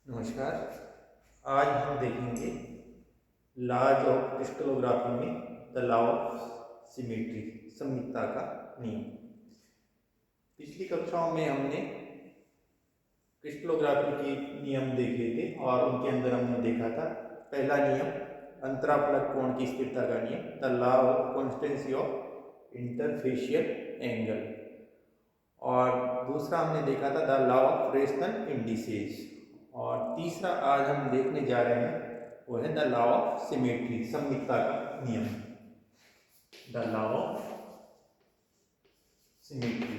नमस्कार। आज हम देखेंगे लॉज ऑफ क्रिस्टलोग्राफी में द लॉ ऑफ सिमेट्री, सममितता का नियम। पिछली कक्षाओं में हमने क्रिस्टलोग्राफी के नियम देखे थे और उनके अंदर हमने देखा था पहला नियम अंतराफलक कोण की स्थिरता का नियम, the law of constituency of interfacial angle, और दूसरा हमने देखा था the law of rational indices, और तीसरा आज हम देखने जा रहे हैं वो है द लॉ ऑफ सिमेट्री, सममितता का नियम। द लॉ ऑफ सिमेट्री,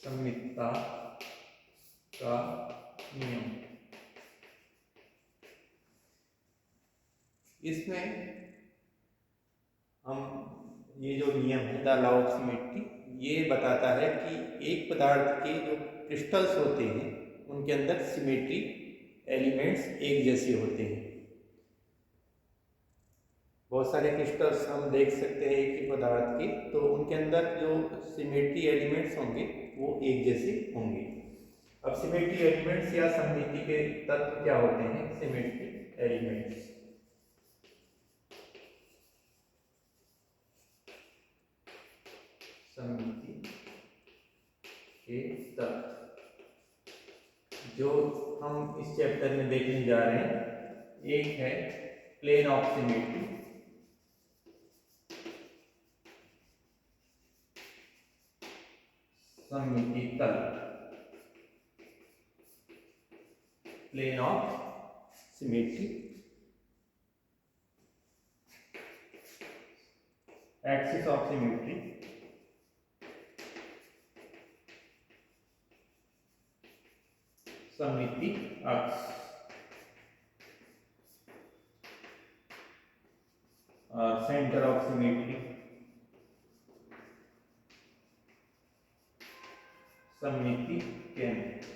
सममितता का नियम। इसमें हम ये जो नियम है द लॉ ऑफ सिमेट्री, ये बताता है कि एक पदार्थ के जो क्रिस्टल्स होते हैं उनके अंदर सिमेट्री एलिमेंट्स एक जैसे होते हैं। बहुत सारे क्रिस्टल्स हम देख सकते हैं एक ही पदार्थ के, तो उनके अंदर जो सिमेट्री एलिमेंट्स होंगे वो एक जैसे होंगे। अब सिमेट्री एलिमेंट्स या सममिति के तत्व क्या होते हैं? सिमेट्री एलिमेंट्स, सममिति के तत्व जो हम इस चैप्टर में देखने जा रहे हैं, एक है प्लेन ऑफ सिमेट्री, सममिति तल, plane of symmetry, axis of symmetry, सममिति अक्ष, सेंटर ऑफ सिमेट्री, सममिति केंद्र।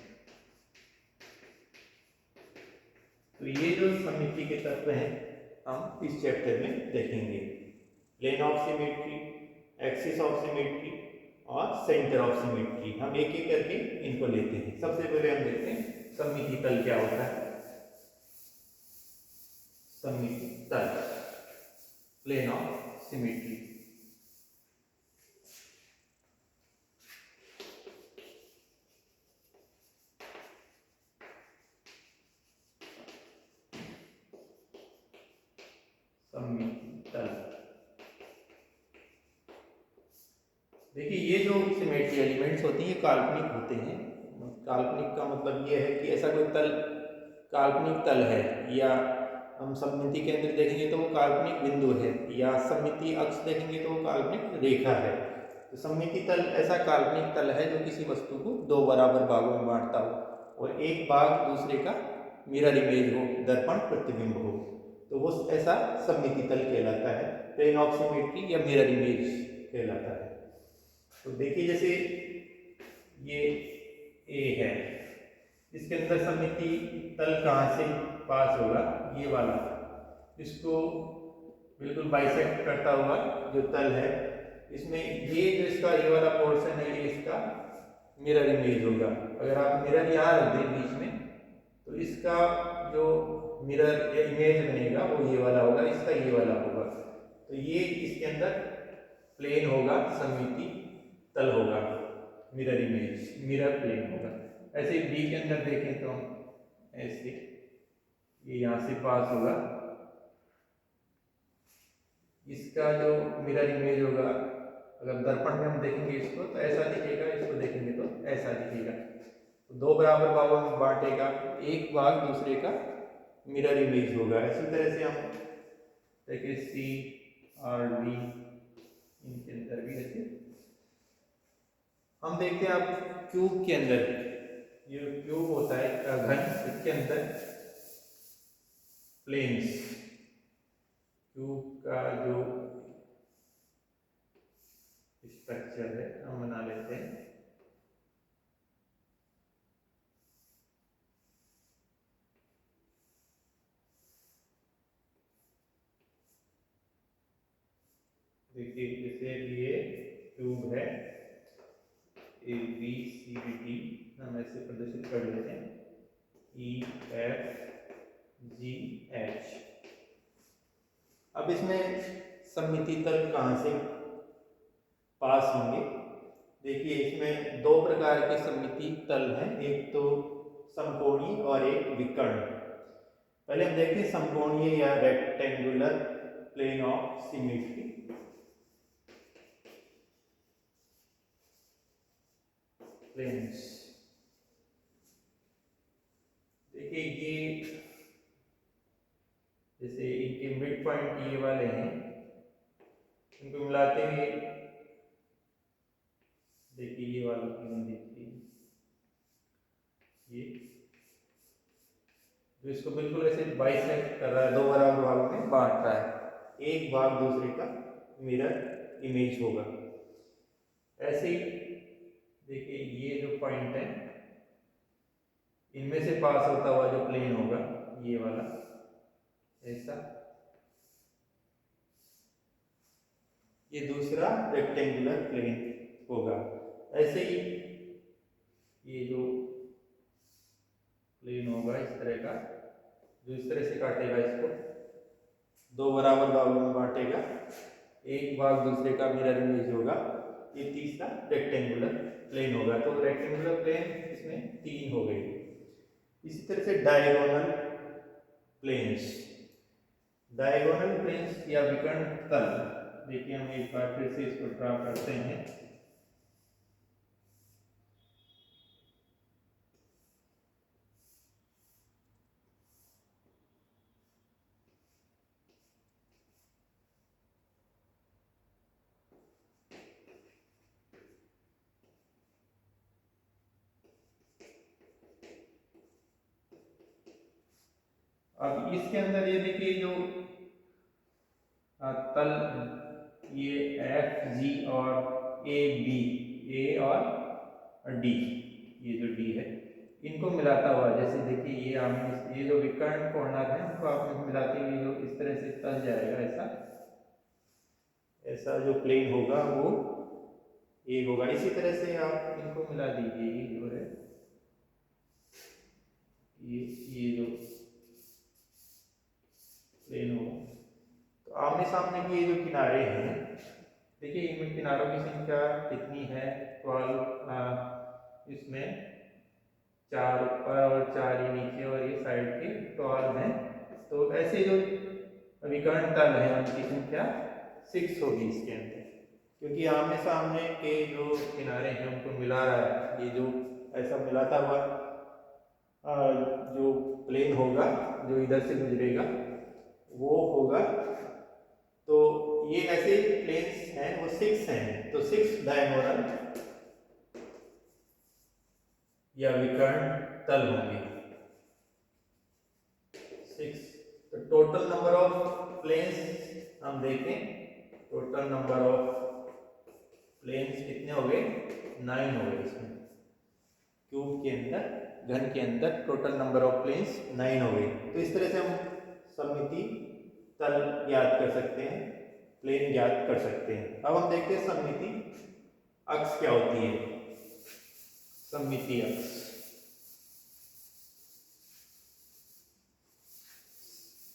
तो ये जो सममिति के तत्व हैं हम इस चैप्टर में देखेंगे, plane of symmetry, axis of symmetry और सेंटर ऑफ सिमेट्री। हम एक एक करके इनको लेते हैं। सबसे पहले हम देखते हैं सममिति तल क्या होता है। सममिति तल, प्लेन ऑफ सिमेट्री। सममिति तल, देखिए ये जो सिमेट्री एलिमेंट्स होते हैं ये काल्पनिक होते हैं। काल्पनिक का मतलब ये है कि ऐसा कोई तल काल्पनिक तल है, या हम सममिति के अंदर देखेंगे तो वो काल्पनिक बिंदु है, या सममिति अक्ष देखेंगे तो वो काल्पनिक रेखा है। तो सममिति तल ऐसा काल्पनिक तल है जो किसी वस्तु को दो बराबर भागों में बांटता हो और एक भाग दूसरे का मिरर इमेज हो, दर्पण प्रतिबिंब हो, तो वो ऐसा सममिति तल कहलाता है, प्लेन ऑफ सिमेट्री या मिरर इमेज कहलाता है। तो देखिए जैसे ये ए है, इसके अंदर सममिति तल कहाँ से पास होगा? ये वाला, इसको बिल्कुल बाइसेक्ट करता हुआ जो तल है, इसमें ये जो इसका ये वाला पोर्शन है ये इसका मिरर इमेज होगा। अगर आप मिरर यहाँ रख दें बीच में तो इसका जो मिरर इमेज बनेगा वो ये वाला होगा, इसका ये वाला होगा। तो ये इसके अंदर प्लेन होगा, सममिति तल होगा, मिरर इमेज, मिरर प्लेन होगा। ऐसे बी के अंदर देखें तो ऐसे ये यहाँ से पास होगा, इसका जो मिरर इमेज होगा अगर दर्पण में हम देखेंगे इसको तो ऐसा दिखेगा, इसको देखेंगे तो ऐसा दिखेगा। तो दो बराबर भागों में बांटेगा, एक भाग दूसरे का मिरर इमेज होगा। इसी तरह से हम देखिए सी और डी, इनके अंदर भी ऐसे हम देखते हैं। आप क्यूब के अंदर, ये क्यूब होता है घन, इसके अंदर प्लेन्स, क्यूब का जो स्ट्रक्चर है हम बना लेते हैं। देखिए जैसे ये ट्यूब है, ए बी सी डी हम ऐसे प्रदर्शित कर लेते हैं, ई एफ जी एच। अब इसमें सममिति तल कहाँ से पास होंगे? देखिए इसमें दो प्रकार के सममिति तल हैं, एक तो समकोणीय और एक विकर्ण। पहले हम देखते हैं समकोणीय या rectangular plane of symmetry. Planes देखिए ये जैसे इनके मिड पॉइंट ये वाले हैं, इनको मिलाते हुए देखिए ये वाला प्लेन देखिए, ये जो इसको बिल्कुल ऐसे बाइसेक्ट कर रहा है, दो बराबर भागों में बांट रहा है, एक भाग दूसरे का मिरर इमेज होगा। ऐसे ही देखिए ये जो पॉइंट है, इनमें से पास होता हुआ जो प्लेन होगा ये वाला, ऐसा ये दूसरा रेक्टेंगुलर प्लेन होगा। ऐसे ही ये जो प्लेन होगा इस तरह का, जो इस तरह से काटेगा, इसको दो बराबर भागों में बांटेगा, एक भाग दूसरे का मिरर इमेज होगा, ये तीसरा रेक्टेंगुलर प्लेन होगा। तो रेक्टेंगुलर प्लेन इसमें तीन हो गए। इसी तरह से डायगोनल प्लेन्स, डायगोनल प्लेन्स या विकर्ण तल, देखिए हम एक बार फिर से इसको ड्रा करते हैं। अब इसके अंदर ये देखिए जो तल, ये एफ जी और ए बी, ए और डी, ये जो डी है इनको मिलाता हुआ, जैसे देखिए ये जो विकर्ण कोणार्क है उनको आप मिलाते हुए जो इस तरह से तल जाएगा, ऐसा जो प्लेन होगा वो ए होगा। इसी तरह से आप इनको मिला दीजिए, ये जो है ये जो प्लेन होगा, तो आमने सामने के ये जो किनारे हैं, देखिए इनमें किनारों की संख्या कितनी है, 12, इसमें 4 ऊपर और 4 ही नीचे, और ये साइड के 12 हैं। तो ऐसे जो विकर्ण तल है उनकी संख्या 6 होगी इसके अंदर, क्योंकि आमने सामने के जो किनारे हैं उनको मिला रहा है। ये जो ऐसा मिलाता हुआ जो प्लेन होगा जो इधर से गुजरेगा वो होगा, तो ये ऐसे प्लेन्स हैं वो 6 हैं, तो 6 डायगोनल या विकर्ण तल होंगे 6। तो टोटल नंबर ऑफ प्लेन्स हम देखें, टोटल नंबर ऑफ प्लेन्स कितने हो गए? 9 हो गए। इसमें क्यूब के अंदर, घन के अंदर टोटल नंबर ऑफ प्लेन्स 9 हो गए। तो इस तरह से हम सममिति तल ज्ञात कर सकते हैं, प्लेन ज्ञात कर सकते हैं। अब हम देखते हैं सममिति अक्ष क्या होती है। सममिति अक्ष,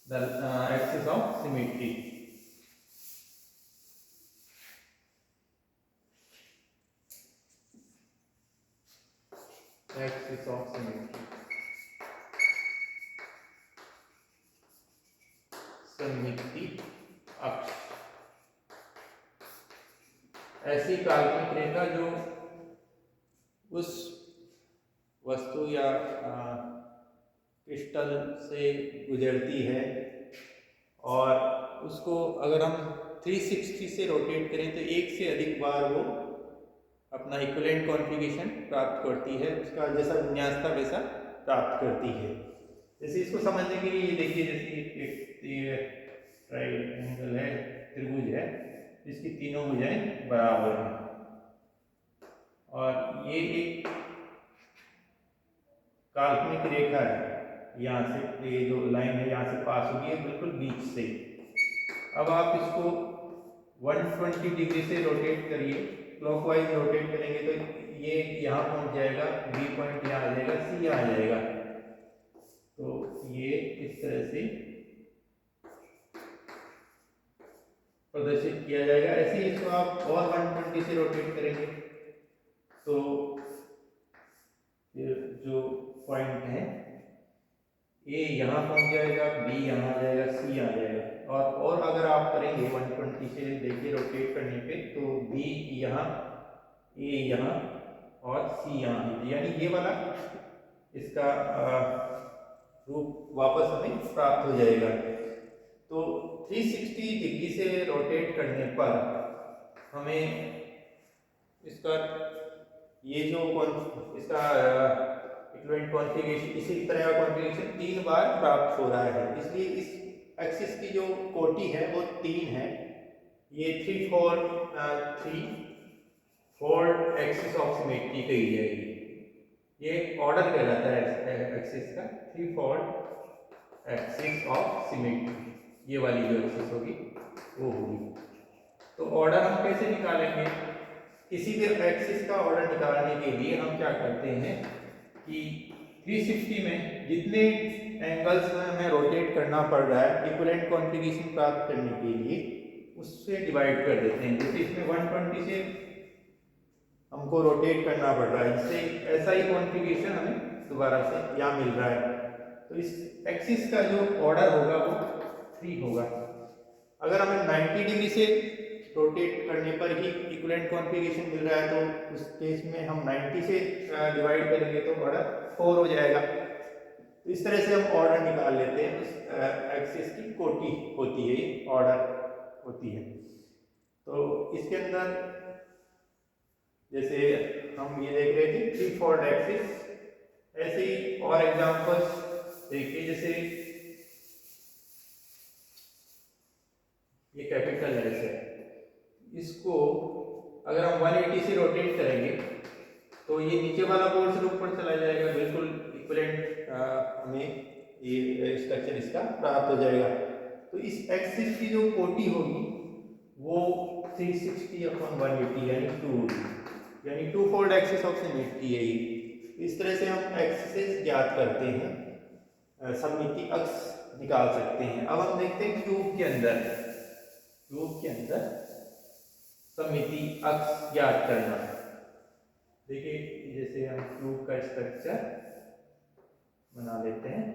the axis of symmetry। axis of symmetry, सममिति अक्ष ऐसी काल्पनिक रेखा जो उस वस्तु या क्रिस्टल से गुजरती है और उसको अगर हम 360 से रोटेट करें तो एक से अधिक बार वो अपना इक्विवेलेंट कॉन्फ़िगरेशन प्राप्त करती है, उसका जैसा विन्यास था वैसा प्राप्त करती है। जैसे इसको समझने के लिए ये देखिए, जैसे एक ट्रायंगल है, त्रिभुज है, जिसकी तीनों भुजाएं बराबर हैं और ये एक काल्पनिक रेखा है, यहाँ से ये जो लाइन है यहाँ से पास होगी बिल्कुल बीच से। अब आप इसको 120 डिग्री से रोटेट करिए, क्लॉकवाइज रोटेट करेंगे तो ये यहाँ पहुँच जाएगा, बी पॉइंट यहाँ आ जाएगा, सी यहाँ आ जाएगा। तो ये इस तरह से प्रदर्शित किया जाएगा। ऐसे ही इसको आप और 120 से रोटेट करेंगे तो जो पॉइंट है ए यहाँ पहुंच जाएगा, बी यहाँ आ जाएगा, सी यहाँ आ जाएगा। और अगर आप करेंगे 120 से, देखिए रोटेट करने पे, तो बी यहाँ, ए यहाँ और सी यहाँ, यानी ये वाला इसका रूप वापस हमें प्राप्त हो जाएगा। तो 360 डिग्री से रोटेट करने पर हमें इसका ये जो इसका इक्विवेलेंट कॉन्फ़िगरेशन, इसी तरह का कॉन्फ़िगरेशन 3 बार प्राप्त हो रहा है। इसलिए इस एक्सिस की जो कोटि है वो 3 है। ये 3 फोल्ड एक्सिस ऑफ सिमेट्री कही जाएगी। ये ऑर्डर कहलाता है एक्सिस का, 3 फोल्ड एक्सिस ऑफ सिमेट्री। ये वाली जो एक्सिस होगी वो होगी। तो ऑर्डर हम कैसे निकालेंगे? किसी भी एक्सिस का ऑर्डर निकालने के लिए हम क्या करते हैं कि 360 में जितने एंगल्स में हमें रोटेट करना पड़ रहा है इक्विवेलेंट कॉन्फ़िगरेशन प्राप्त करने के लिए, उससे डिवाइड कर देते हैं। जैसे इसमें 120 से हमको रोटेट करना पड़ रहा है, इससे ऐसा ही कॉन्फ़िगरेशन हमें दोबारा से यहाँ मिल रहा है। तो इस एक्सिस का जो ऑर्डर होगा वो 3 होगा। अगर हमें 90 डिग्री से रोटेट करने पर ही इक्विवेलेंट कॉन्फ़िगरेशन मिल रहा है तो उस केस में हम 90 से डिवाइड करेंगे तो ऑर्डर 4 हो जाएगा। तो इस तरह से हम ऑर्डर निकाल लेते हैं। इस एक्सिस की कोटि होती है, ये ऑर्डर होती है। तो इसके अंदर जैसे हम ये देख रहे थे 3 फोल्ड एक्सिस, ऐसे ही और एग्जांपल्स देखिए। जैसे ये कैपिटल एस है, इसको अगर हम 180 से रोटेट करेंगे तो ये नीचे वाला पोर्शन ऊपर चला जाएगा, बिल्कुल इक्विवेलेंट हमें ये स्ट्रक्चर इसका प्राप्त हो जाएगा। तो इस एक्सिस की जो कोटि होगी वो 360/180 यानी 2 होगी, यानी 2 फोल्ड एक्सिस ऑफ सिमेट्री है ये। इस तरह से हम एक्सिस ज्ञात करते हैं, सममिति अक्ष निकाल सकते हैं। अब हम देखते हैं क्यूब के अंदर सममिति अक्ष ज्ञात करना है। देखिए जैसे हम क्यूब का स्ट्रक्चर बना लेते हैं।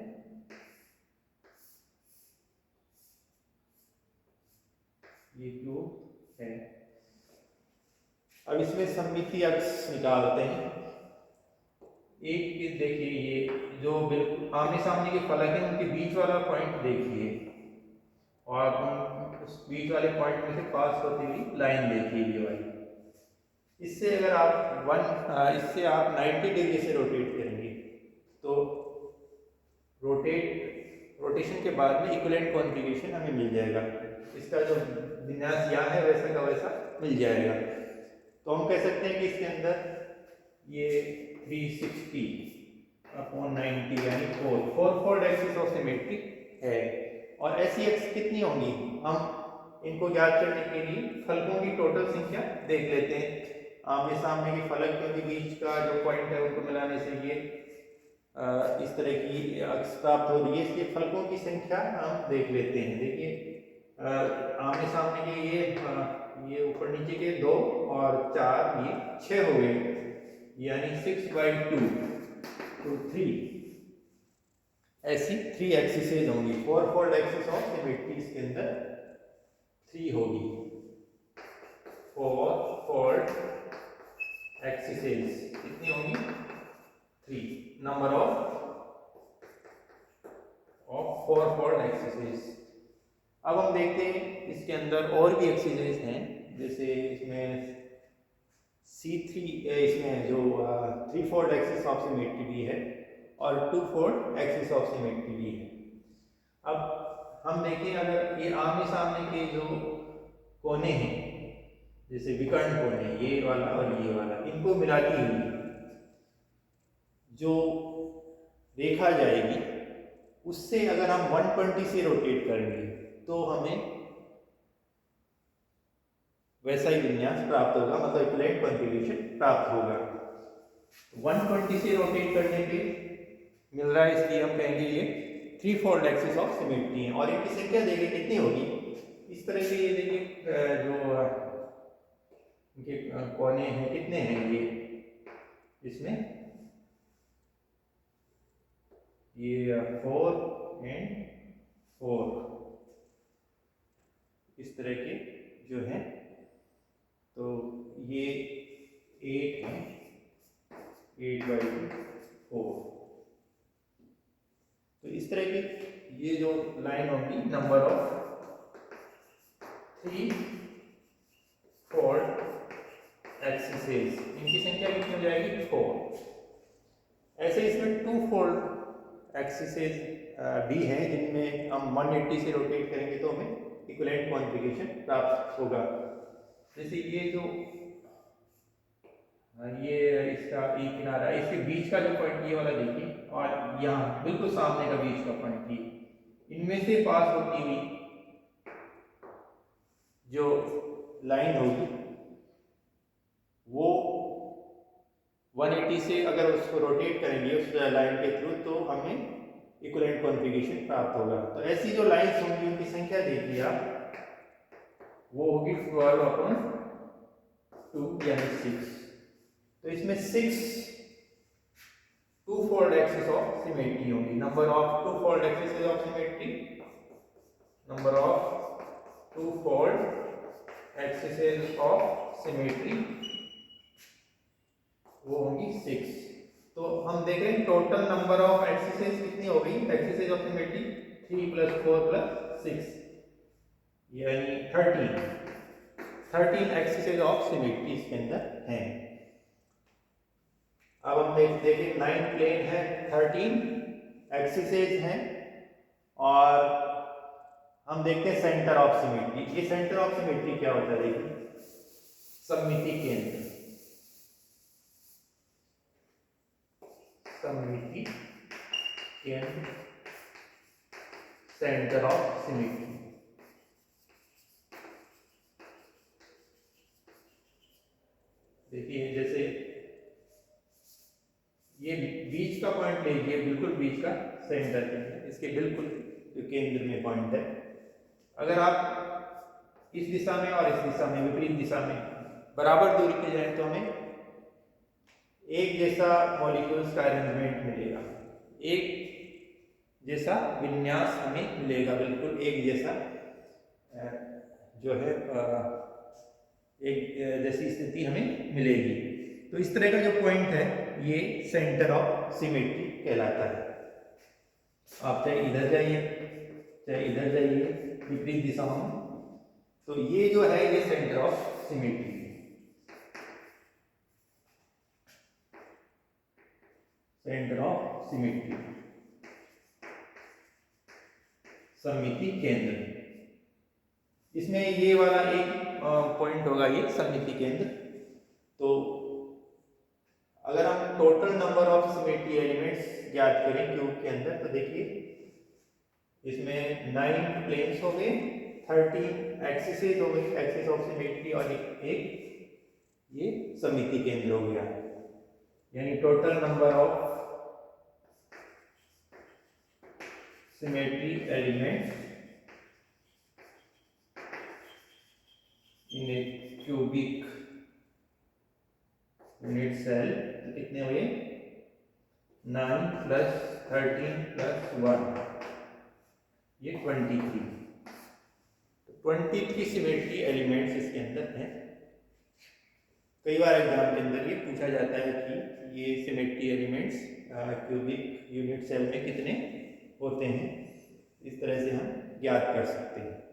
ये क्यूब है। अब इसमें सममिति अक्ष निकालते हैं। एक देखिए, ये जो बिल्कुल आमने सामने के फलक है उनके बीच वाला पॉइंट देखिए, और उस बीच वाले पॉइंट में से पास होती हुई लाइन देखिए, ये वाली। इससे अगर आप इससे आप 90 डिग्री से रोटेट करेंगे तो रोटेशन के बाद में इक्विवेलेंट कॉन्फ़िगरेशन हमें मिल जाएगा। इसका जो विन्यास यहाँ है वैसा का वैसा मिल जाएगा। तो हम कह सकते हैं कि इसके अंदर ये 360/90 यानी 4 फोल्ड एक्सिस ऑफ सिमेट्री है। और ऐसी एक्स कितनी होंगी, हम इनको ज्ञात करने के लिए फलकों की टोटल संख्या देख लेते हैं। आमने सामने के फलक के बीच का जो पॉइंट है उनको मिलाने से ये इस तरह की अक्ष प्राप्त हो रही है। इसलिए फलकों की संख्या हम देख लेते हैं। देखिए आमने सामने के ये ऊपर नीचे के 2 और 4 ये 6 हो गए, यानी 6/2 तो 3। ऐसी 3 एक्सिसेज होंगी। 4 फोल्ड एक्सिस ऑफ सिमेट्री इसके अंदर 3 होगी। 4 फोल्ड एक्सिसेज कितनी होंगी? 3 नंबर ऑफ 4 फोल्ड एक्सिसेज। अब हम देखते हैं इसके अंदर और भी एक्सिसेज हैं। जैसे इसमें C3 इसमें जो 3 फोल्ड एक्सिस ऑफ सिमेट्री भी है और 2 फोल्ड एक्सिस ऑफ सिमेट्री भी है। अब हम देखें, अगर ये आमने सामने के जो कोने हैं, जैसे विकर्ण कोने, ये वाला और ये वाला, इनको मिलाती हुई जो रेखा जाएगी उससे अगर हम 120 से रोटेट करेंगे तो हमें वैसा ही विन्यास प्राप्त होगा, मतलब इक्विवेलेंट कॉन्फ़िगरेशन प्राप्त होगा। 120 से रोटेट करने पे मिल रहा है, इसलिए हम कहेंगे ये 3 फोल्ड एक्सिस ऑफ सिमेट्री है। और इनकी संख्या देखिए कितनी होगी, इस तरह के ये देखिए जो इनके कोने हैं कितने हैं ये, इसमें ये 4 एंड 4 इस तरह के जो है, तो ये 8 है, 8/4। तो इस तरह की ये जो लाइन होगी, नंबर ऑफ 3 फोल्ड एक्सिसेस, इनकी संख्या कितनी हो जाएगी 4। ऐसे इसमें 2 फोल्ड एक्सिसेस भी हैं जिनमें हम 180 से रोटेट करेंगे तो हमें इक्विवेलेंट कॉन्फ़िगरेशन प्राप्त होगा। जैसे ये जो ये इसका एक किनारा है, इसके बीच का जो पॉइंट ये वाला देखिए, और यहाँ बिल्कुल सामने का बीच का पॉइंट ये, इनमें से पास होती हुई जो लाइन होगी वो 180 से अगर उसको रोटेट करेंगे उस लाइन के थ्रू, तो हमें इक्विवेलेंट कॉन्फ़िगरेशन प्राप्त होगा। तो ऐसी जो लाइन्स होंगी उनकी संख्या देखिए आप, वो होगी 12/2 यानी 6। तो इसमें 6 2 फोल्ड एक्सिस ऑफ सिमेट्री होंगी। Number of 2 fold axis of symmetry, number of 2 fold axis of symmetry वो होंगी 6। तो हम देख रहे हैं टोटल नंबर ऑफ एक्सिसेस कितनी हो गई, एक्सिसेस ऑफ सिमेट्री 3 + 4 + 6 यानी 13 एक्सिसेस ऑफ सिमेट्री इसके अंदर हैं। अब हम देखें 9 प्लेन है, 13 एक्सिसेस हैं, और हम देखते हैं सेंटर ऑफ सिमेट्री। ये सेंटर ऑफ सिमेट्री क्या होता है, देखिए सममिति केंद्र, सममिति केंद्र, सेंटर ऑफ सिमेट्री। देखिए जैसे ये बीच का पॉइंट लीजिए, बिल्कुल बीच का सेंटर के अंदर, इसके बिल्कुल केंद्र में पॉइंट है। अगर आप इस दिशा में और इस दिशा में, विपरीत दिशा में बराबर दूरी पे जाएं तो हमें एक जैसा मॉलिक्यूल्स का अरेंजमेंट मिलेगा, एक जैसा विन्यास हमें मिलेगा, बिल्कुल एक जैसा जो है एक जैसी स्थिति हमें मिलेगी। तो इस तरह का जो पॉइंट है ये सेंटर ऑफ सिमेट्री कहलाता है। आप चाहे इधर जाइए चाहे इधर जाइए, विपरीत दिशाओं में, तो ये जो है ये सेंटर ऑफ सिमेट्री है, सेंटर ऑफ सिमेट्री, सममिति केंद्र। इसमें ये वाला एक पॉइंट होगा, ये सममिति केंद्र। तो अगर हम total number of symmetry elements ज्ञात करें क्यूब के अंदर, तो देखिए इसमें 9 प्लेन्स हो गए, 13 एक्सिसेस हो गई, एक्सिस ऑफ सिमेट्री, और एक ये सममिति केंद्र हो गया। यानी total number of symmetry elements in a cubic unit cell कितने हुए, 9 + 13 + 1 ये 23। तो 23 सिमेट्री एलिमेंट्स इसके अंदर हैं। कई बार एग्जाम के अंदर ये पूछा जाता है कि ये symmetry elements cubic unit cell में कितने होते हैं, इस तरह से हम ज्ञात कर सकते हैं।